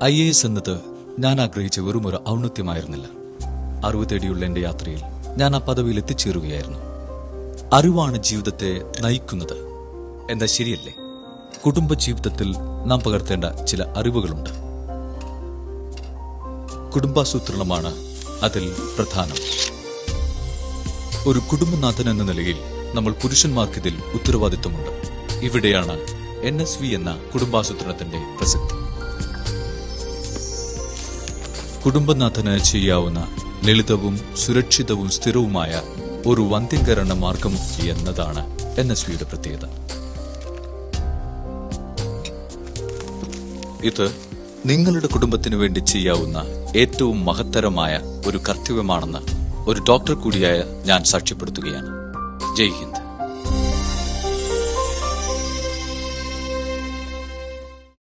IAS എന്നത് ഞാൻ ആഗ്രഹിച്ച വെറുമൊരു ഔന്നത്യമായിരുന്നില്ല. അറിവ് തേടിയുള്ള എന്റെ യാത്രയിൽ ഞാൻ ആ പദവിയിൽ എത്തിച്ചേരുകയായിരുന്നു. അറിവാണ് ജീവിതത്തെ നയിക്കുന്നത് എന്താ ശരിയല്ലേ? കുടുംബജീവിതത്തിൽ നാം പകർത്തേണ്ട ചില അറിവുകളുണ്ട്. കുടുംബാസൂത്രണമാണ് അതിൽ പ്രധാനം. ഒരു കുടുംബനാഥൻ എന്ന നിലയിൽ നമ്മൾ പുരുഷന്മാർക്കിതിൽ ഉത്തരവാദിത്വമുണ്ട്. ഇവിടെയാണ് NSV എന്ന കുടുംബാസൂത്രണത്തിന്റെ പ്രസക്തി. കുടുംബനാഥന് ചെയ്യാവുന്ന ലളിതവും സുരക്ഷിതവും സ്ഥിരവുമായ ഒരു വന്ധ്യംകരണ മാർഗം എന്നതാണ് NSVയുടെ പ്രത്യേകത. ഇത് നിങ്ങളുടെ കുടുംബത്തിനു വേണ്ടി ചെയ്യാവുന്ന ഏറ്റവും മഹത്തരമായ ഒരു കർത്തവ്യമാണെന്ന് ഒരു ഡോക്ടർ കൂടിയായ ഞാൻ സാക്ഷ്യപ്പെടുത്തുകയാണ്. ജയ് ഹിന്ദ്.